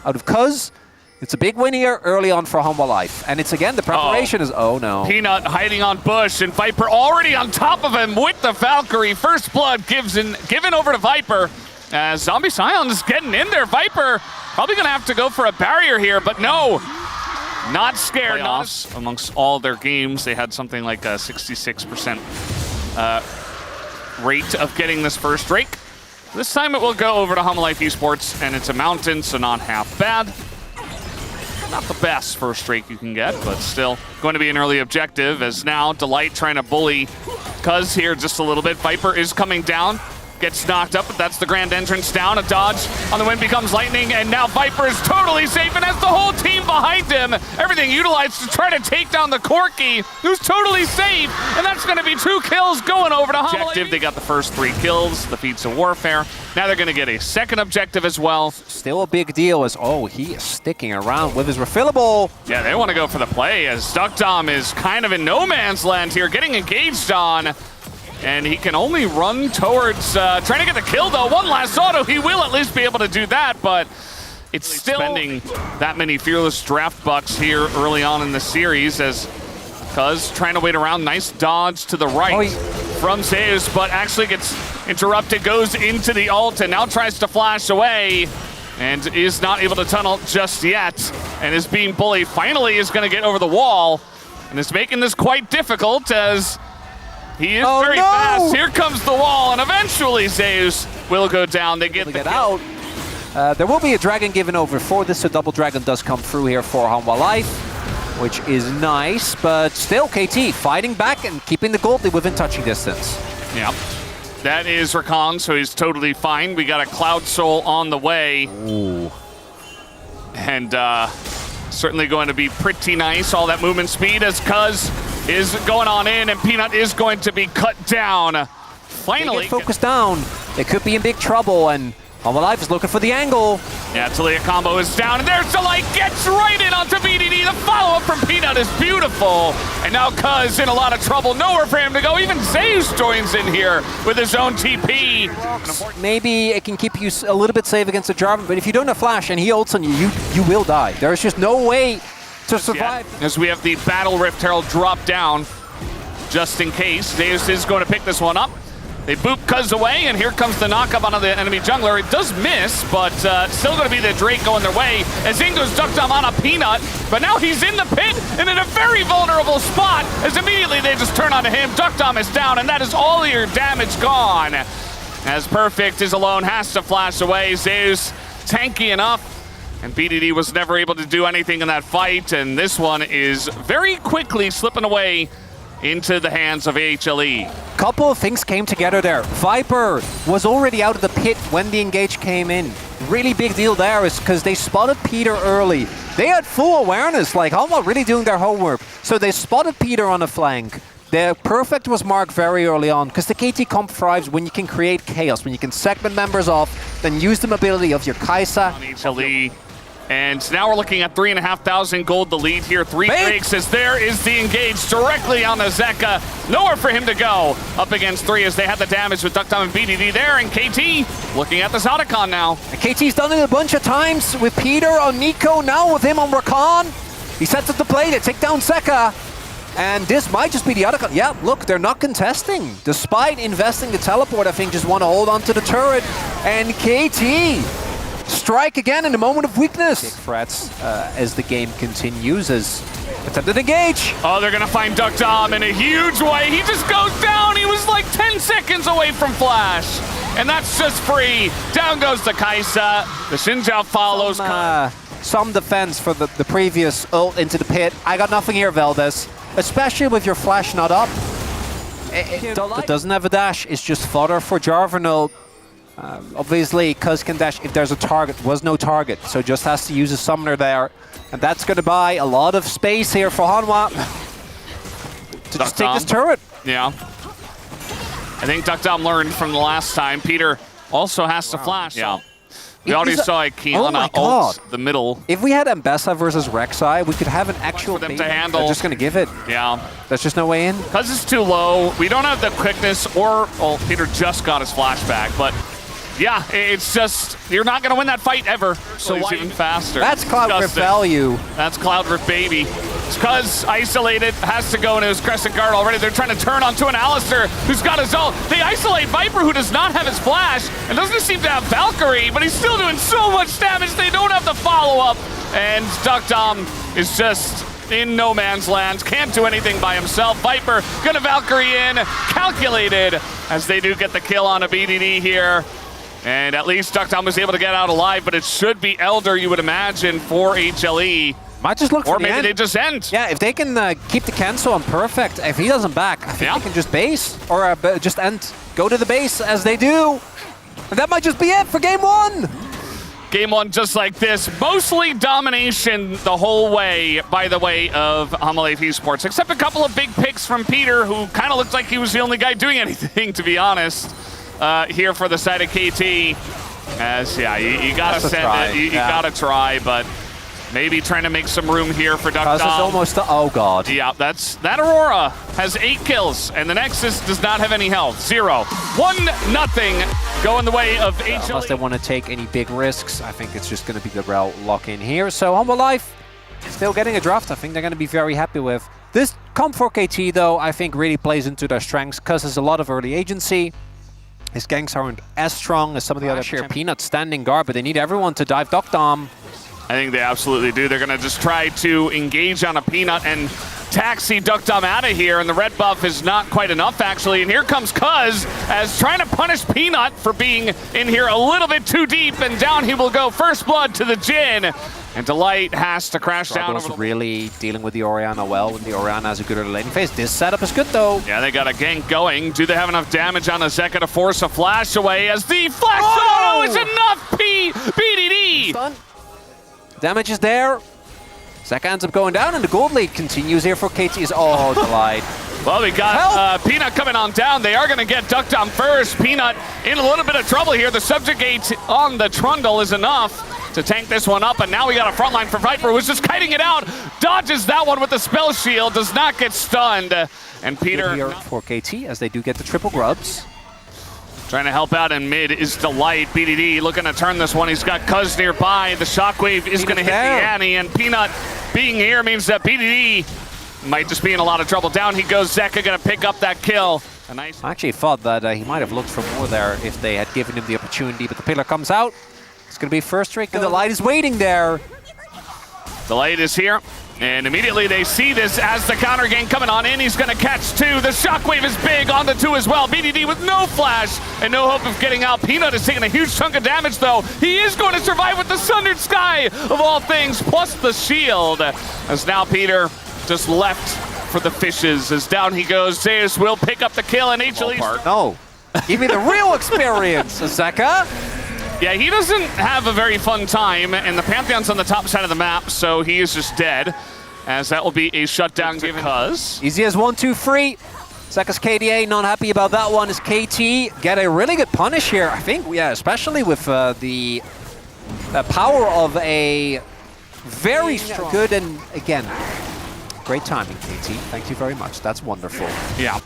out of Kuz. It's a big win here early on for Hanwha Life. And it's again, the preparation is, oh no. Peanut hiding on Bush, and Viper already on top of him with the Valkyrie. First blood given over to Viper. As Zombie Scion is getting in there. Viper probably going to have to go for a barrier here, but no. Not scared. Playoffs, amongst all their games, they had something like a 66% rate of getting this first Drake. This time it will go over to Hanwha Life Esports, and it's a mountain, so not half bad. Not the best first Drake you can get, but still going to be an early objective, as now Delight trying to bully Kuz here just a little bit. Viper is coming down. Gets knocked up, but that's the grand entrance down. A dodge on the wind becomes lightning, and now Viper is totally safe and has the whole team behind him. Everything utilized to try to take down the Corki, who's totally safe, and that's going to be 2 kills going over to Hanwha. They got the first 3 kills, the feats of warfare. Now they're going to get a second objective as well. Still a big deal as, oh, he is sticking around with his refillable. Yeah, they want to go for the play, as Duckdom is kind of in no man's land here, getting engaged on. And he can only run towards trying to get the kill, though. One last auto, he will at least be able to do that, but it's still spending that many Fearless draft bucks here early on in the series, as Kuz trying to wait around. Nice dodge to the right from Zeus, but actually gets interrupted, goes into the ult, and now tries to flash away, and is not able to tunnel just yet, and is being bullied. Finally is going to get over the wall, and is making this quite difficult, as he is very fast. Here comes the wall, and eventually Zeus will go down. They get the kill out. There will be a dragon given over for this, so double dragon does come through here for Hanwha Life, which is nice, but still KT fighting back and keeping the goalie within touching distance. Yeah, that is Rakan, so he's totally fine. We got a Cloud Soul on the way. Ooh. And certainly going to be pretty nice. All that movement speed as Kuz is going on in, and Peanut is going to be cut down. Finally. They get focused down. They could be in big trouble, and Hanwha Life is looking for the angle. Yeah, Talia combo is down, and there's Delight, gets right in onto BDD. The follow-up from Peanut is beautiful. And now Kuz in a lot of trouble. Nowhere for him to go. Even Zeus joins in here with his own TP. Maybe it can keep you a little bit safe against the Jarvan, but if you don't have flash and he ults on you, you will die. There's just no way to survive. Yeah, as we have the Battle Rift Herald drop down, just in case. Zeus is going to pick this one up. They boop Kuz away, and here comes the knockup onto the enemy jungler. It does miss, but still going to be the Drake going their way, as Ingo's ducked him on a Peanut, but now he's in the pit and in a very vulnerable spot, as immediately they just turn onto him. Duckdom is down, and that is all your damage gone. As Perfect is alone, has to flash away. Zeus tanky enough, and BDD was never able to do anything in that fight, and this one is very quickly slipping away into the hands of HLE. Couple of things came together there. Viper was already out of the pit when the engage came in. Really big deal there is because they spotted Peter early. They had full awareness, like Hanwha really doing their homework. So they spotted Peter on the flank. Their Perfect was marked very early on, because the KT comp thrives when you can create chaos, when you can segment members off, then use the mobility of your Kaza. HLE. And now we're looking at 3,500 gold, the lead here. 3 Drakes, as there is the engage directly on the Zeka. Nowhere for him to go. Up against 3 as they had the damage with Duckdom and BDD there. And KT looking at the Zotacon now. And KT's done it a bunch of times with Peter on Nico, now with him on Rakan. He sets up the play to take down Zeka. And this might just be the other. Yeah, look, they're not contesting. Despite investing the teleport, I think just want to hold on to the turret. And KT strike again in a moment of weakness. Big threats as the game continues, as attempted engage. Oh, they're gonna find Duckdom in a huge way. He just goes down. He was like 10 seconds away from flash. And that's just free. Down goes the Kaisa. The Xinjiao follows. Some defense for the previous ult into the pit. I got nothing here, Veldes. Especially with your flash not up. It doesn't have a dash. It's just fodder for Jarvan. Obviously, Kuz can dash if there's a target. Was no target, so just has to use a summoner there. And that's going to buy a lot of space here for Hanwha to just take this turret. Yeah. I think Duckdom learned from the last time. Peter also has to flash. Yeah. We already saw Kiana ult the middle. If we had Ambessa versus Rek'Sai, we could have an actual for them to handle. They're just going to give it. Yeah. There's just no way in. Because it's too low. We don't have the quickness or... Well, Peter just got his flashback, but Yeah, it's just, you're not going to win that fight ever. So it's even faster. That's Cloud Rift value. That's Cloud Rift, baby. It's because Isolated has to go into his Crescent Guard already. They're trying to turn onto an Alistar who's got his ult. They isolate Viper, who does not have his flash and doesn't seem to have Valkyrie, but he's still doing so much damage. They don't have the follow-up. And Duckdom is just in no man's land, can't do anything by himself. Viper gonna Valkyrie in, calculated, as they do get the kill on a BDD here. And at least Duckdom was able to get out alive, but it should be Elder, you would imagine, for HLE. Might just look for the end. Or maybe they just end. Yeah, if they can keep the cancel on perfect, if he doesn't back, I think they can just base, or just end, go to the base as they do. And that might just be it for game one. Game one just like this. Mostly domination the whole way, by the way, of Hanwha Esports, except a couple of big picks from Peter, who kind of looked like he was the only guy doing anything, to be honest, here for the side of KT. As, yeah, you gotta send it. You gotta try, but maybe trying to make some room here for Duckdom. Kaza's almost, oh god. Yeah, that Aurora has 8 kills, and the Nexus does not have any health. 0. 1-0 going the way of HLE. Unless they want to take any big risks, I think it's just going to be the route lock in here. So Hanwha Life still getting a draft. I think they're going to be very happy with. This comp for KT, though, I think really plays into their strengths because there's a lot of early agency. His ganks aren't as strong as some of the other here. Peanut standing guard, but they need everyone to dive Duckdom. I think they absolutely do. They're going to just try to engage on a Peanut and taxi Duckdom out of here, and the red buff is not quite enough, actually. And here comes Cuz as trying to punish Peanut for being in here a little bit too deep, and down he will go. First blood to the Jhin, and Delight has to crash down. Really dealing with the Orianna well, when the Orianna has a good early laning phase. This setup is good, though. Yeah, they got a gank going. Do they have enough damage on Azeka to force a flash away as the flash is enough? BDD! Stun. Damage is there. Zeka ends up going down, and the gold lead continues here for KT's. Oh, Delight. Well, we got Peanut coming on down. They are going to get Duckdom first. Peanut in a little bit of trouble here. The Subjugate on the Trundle is enough to tank this one up, and now we got a frontline for Viper, who's just kiting it out. Dodges that one with the spell shield, does not get stunned. And Peter here for KT as they do get the triple grubs. Trying to help out in mid is Delight. BDD looking to turn this one. He's got Cuz nearby. The shockwave is going to hit the Annie, and Peanut being here means that BDD might just be in a lot of trouble. Down he goes. Zeka going to pick up that kill. I actually thought that he might have looked for more there if they had given him the opportunity, but the pillar comes out. It's going to be first strike, and Delight is waiting there. Delight is here. And immediately they see this as the counter gank coming on in. He's going to catch 2. The shockwave is big on the 2 as well. BDD with no flash and no hope of getting out. Peanut is taking a huge chunk of damage, though. He is going to survive with the Sundered Sky of all things, plus the shield. As now Peter just left for the fishes. As down he goes. Zeus will pick up the kill in HLE. No. Give me the real experience, Zeka. Yeah, he doesn't have a very fun time, and the Pantheon's on the top side of the map, so he is just dead, as that will be a shutdown given Cuz. Easy as 1-2-3. Zeka's KDA not happy about that one. As KT get a really good punish here, I think, yeah, especially with the power of a very strong, good, and again, great timing, KT. Thank you very much. That's wonderful. Yeah.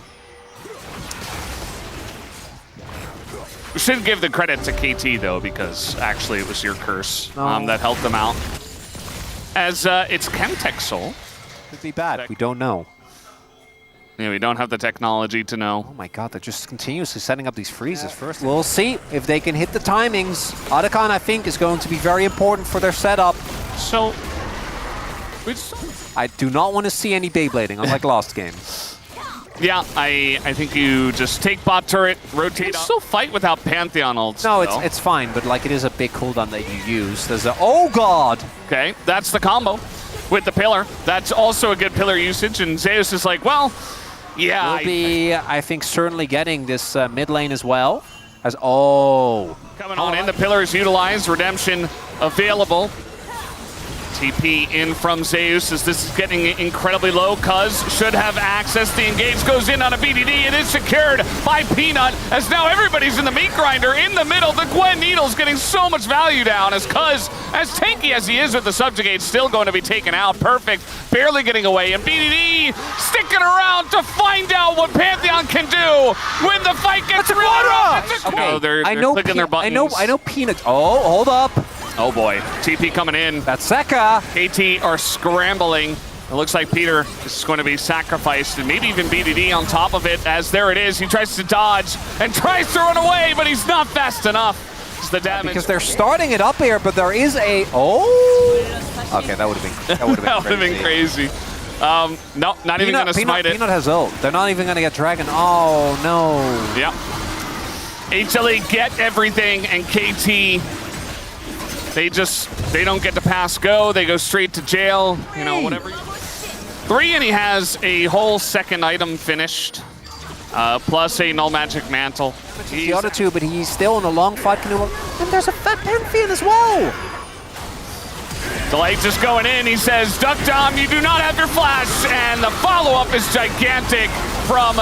We should give the credit to KT, though, because actually it was your curse that helped them out. As it's Chemtech Soul. Could be bad. We don't know. Yeah, we don't have the technology to know. Oh my god, they're just continuously setting up these freezes first. We'll see if they can hit the timings. Otacon, I think, is going to be very important for their setup. So, I do not want to see any Beyblading, unlike last game. Yeah, I think you just take bot turret, rotate. Still fight without Pantheon ults. No, it's fine, but like it is a big cooldown that you use. There's a oh god. Okay, that's the combo with the pillar. That's also a good pillar usage, and Zeus is like, well, yeah. We'll be, I think, certainly getting this mid lane as well. As coming on in, the pillar is utilized, redemption available. TP in from Zeus as this is getting incredibly low. Cuz should have access. The engage goes in on a BDD. It is secured by Peanut as now everybody's in the meat grinder in the middle. The Gwen Needle's getting so much value down as Cuz, as tanky as he is with the subjugate, still going to be taken out. Perfect, barely getting away. And BDD sticking around to find out what Pantheon can do when the fight gets really rough. Okay. No, they're clicking their buttons. I know Peanut. Oh, hold up. Oh boy, TP coming in. That's Zeka. KT are scrambling. It looks like Peter is going to be sacrificed, and maybe even BDD on top of it, as there it is. He tries to dodge and tries to run away, but he's not fast enough. It's the damage. Because they're starting it up here, but there is a... Oh! Okay, that would have been, that would have been crazy. No, not even going to smite it. Peanut has ult. They're not even going to get Dragon. Oh, no. Yep. HLE get everything, and KT... They don't get to pass go. They go straight to jail. You know, whatever. 3, and he has a whole second item finished, plus a null magic mantle. The other two, but he's still in a long fight canoe. And there's a fat Pantheon as well. Delight just going in. He says, Duck Dom, you do not have your flash. And the follow-up is gigantic from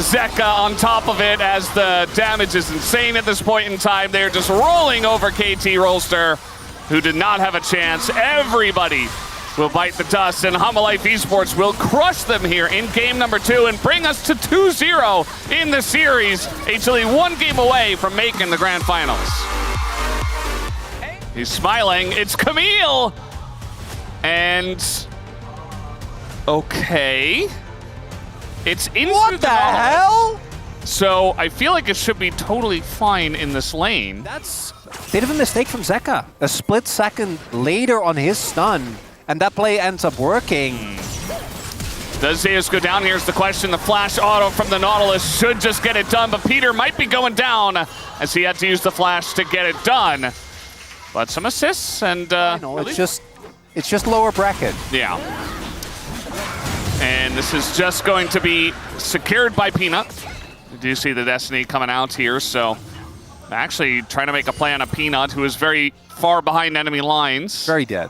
Zeka on top of it, as the damage is insane at this point in time. They're just rolling over KT Rolster, who did not have a chance. Everybody will bite the dust, and Hanwha Esports will crush them here in game number 2 and bring us to 2-0 in the series. HLE 1 game away from making the grand finals. He's smiling. It's Camille. And okay. It's into what the hell? So I feel like it should be totally fine in this lane. That's a bit of a mistake from Zeka. A split second later on his stun, and that play ends up working. Does Zeus go down? Here's the question. The flash auto from the Nautilus should just get it done, but Peter might be going down as he had to use the flash to get it done. But some assists, and it's just lower bracket. Yeah. And this is just going to be secured by Peanut. You do see the Destiny coming out here, so actually trying to make a play on a Peanut who is very far behind enemy lines. Very dead.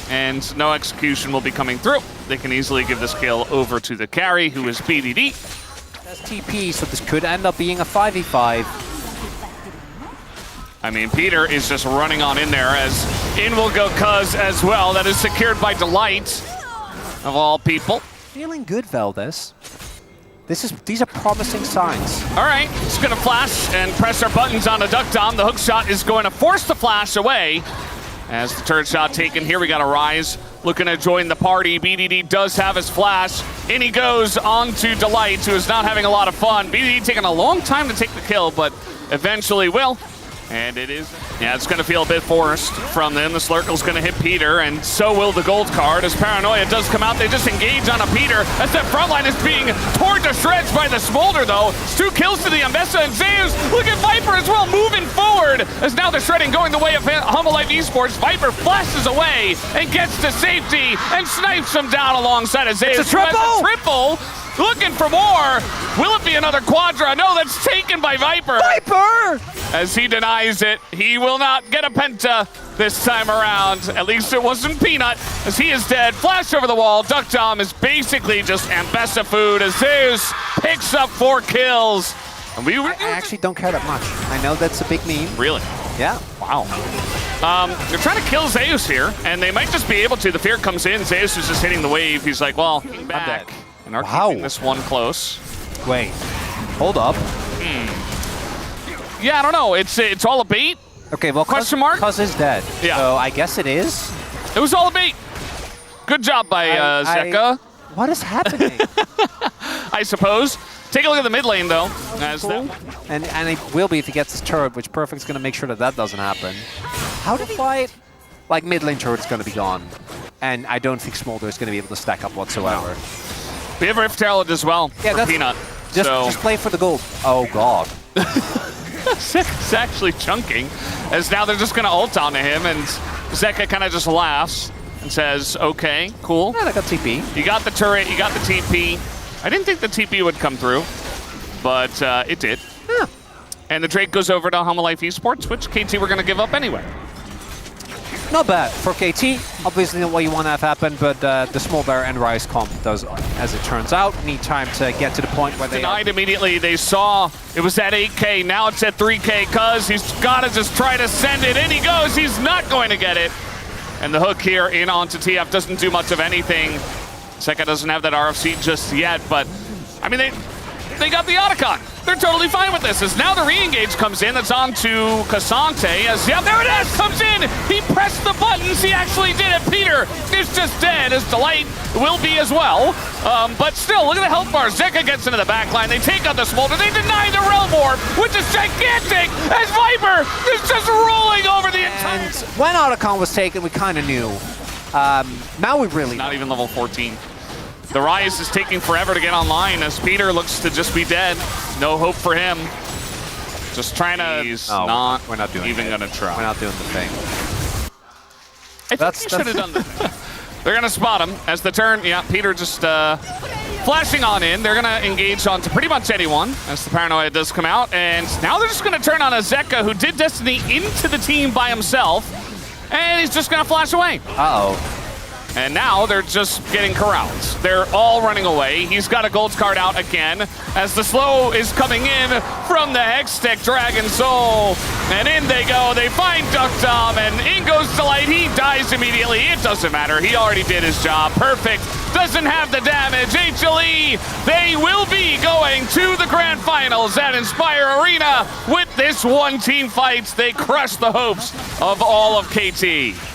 And no execution will be coming through. They can easily give this kill over to the carry, who is BDD. That's TP, so this could end up being a 5v5. I mean, Peter is just running on in there, as in will go Cuz as well. That is secured by Delight, of all people. Feeling good, Valdez. These are promising signs. All right, it's gonna flash and press our buttons on the Duck Dom. The hook shot is going to force the flash away. As the turret shot taken here, we got a Rise looking to join the party. BDD does have his flash. In he goes on to Delight, who is not having a lot of fun. BDD taking a long time to take the kill, but eventually will. And it is, yeah, it's going to feel a bit forced from them. The Slurkle's going to hit Peter, and so will the gold card. As Paranoia does come out, they just engage on a Peter. As that front line is being torn to shreds by the Smolder, though. It's 2 kills to the Ambessa, and Zeus, look at Viper as well, moving forward. As now the shredding going the way of Hanwha Esports. Viper flashes away and gets to safety and snipes him down alongside of Zeus. It's a triple! Looking for more. Will it be another Quadra? No, that's taken by Viper. Viper! As he denies it, he will not get a Penta this time around. At least it wasn't Peanut, as he is dead. Flash over the wall. Duck Dom is basically just Ambessa food, as Zeus picks up 4 kills. And I actually don't care that much. I know that's a big meme. Really? Yeah. Wow. They're trying to kill Zeus here, and they might just be able to. The fear comes in. Zeus is just hitting the wave. He's like, well, I'm back. And are keeping this one close. Wait, hold up. Yeah, I don't know. It's all a bait. Okay, well, question mark? Cuz is dead. Yeah. So I guess it is. It was all a bait. Good job by Zeka. What is happening? I suppose. Take a look at the mid lane, though. Cool. And it will be if he gets his turret, which Perfect's going to make sure that that doesn't happen. How to fight? Like, mid lane turret's going to be gone. And I don't think Smolder is going to be able to stack up whatsoever. We have Rift Herald as well for Peanut. Just play for the gold. Oh, God. Zeka's actually chunking, as now they're just going to ult onto him, and Zeka kind of just laughs and says, okay, cool. Yeah, I got TP. You got the turret, you got the TP. I didn't think the TP would come through, but it did. Yeah. And the Drake goes over to Hanwha Esports, which KT were going to give up anyway. Not bad for KT. Obviously not what you want to have happen, but the small bear and rise comp does, as it turns out, need time to get to the point where they denied immediately. They saw it was at 8K, now it's at 3K. Cuz he's got to just try to send it. In he goes, he's not going to get it. And the hook here in onto TF doesn't do much of anything. Seka doesn't have that RFC just yet, but I mean, they got the Otacon. They're totally fine with this. As now the re-engage comes in, that's on to Cassante. As, yeah, there it is, comes in. He pressed the buttons, he actually did it. Peter is just dead, as Delight will be as well. But still, look at the health bar. Zeka gets into the back line. They take out the Smolder. They deny the Realm Orb, which is gigantic, as Viper is just rolling over the entire... And when Otacon was taken, we kind of knew. Now we really Not even level 14. The Rise is taking forever to get online as Peter looks to just be dead. No hope for him. Just trying to... He's not we're not doing even going to try. We're not doing the thing. I think he should have done that. They're going to spot him as the turn. Yeah, Peter just flashing on in. They're going to engage onto pretty much anyone as the Paranoia does come out. And now they're just going to turn on a Zeka who did Destiny into the team by himself. And he's just going to flash away. Uh-oh. And now they're just getting corralled. They're all running away. He's got a gold card out again as the slow is coming in from the Hextech Dragon Soul. And in they go. They find Duck Dom and in goes Delight. He dies immediately. It doesn't matter. He already did his job. Perfect. Doesn't have the damage. HLE, they will be going to the grand finals at Inspire Arena. With this one team fight, they crush the hopes of all of KT.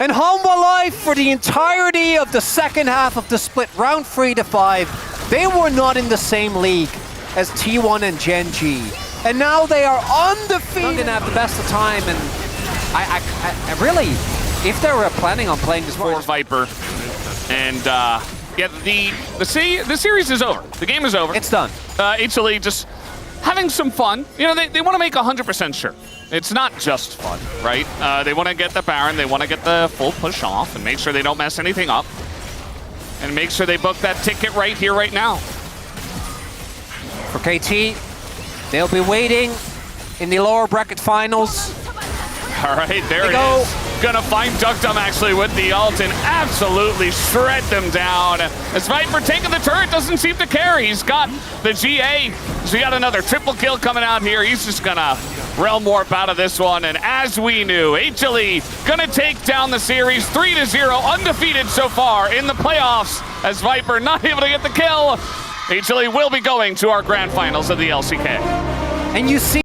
And Hanwha Live for the entirety of the second half of the split, round 3 to 5, they were not in the same league as T1 and Gen G. And now they are undefeated. Not gonna have the best of time, and I really, if they were planning on playing this for Viper, and yeah, the series is over. The game is over. It's done. HLE just having some fun. You know, they want to make 100% sure. It's not just fun, right? They want to get the Baron, they want to get the full push off and make sure they don't mess anything up. And make sure they book that ticket right here, right now. For KT, they'll be waiting in the lower bracket finals. All right, there it is. Gonna find Duckdom actually with the ult and absolutely shred them down. As Viper taking the turret, doesn't seem to care. He's got the GA. So he got another triple kill coming out here. He's just gonna Realm Warp out of this one. And as we knew, HLE gonna take down the series 3-0, undefeated so far in the playoffs. As Viper not able to get the kill. HLE will be going to our grand finals of the LCK. And you see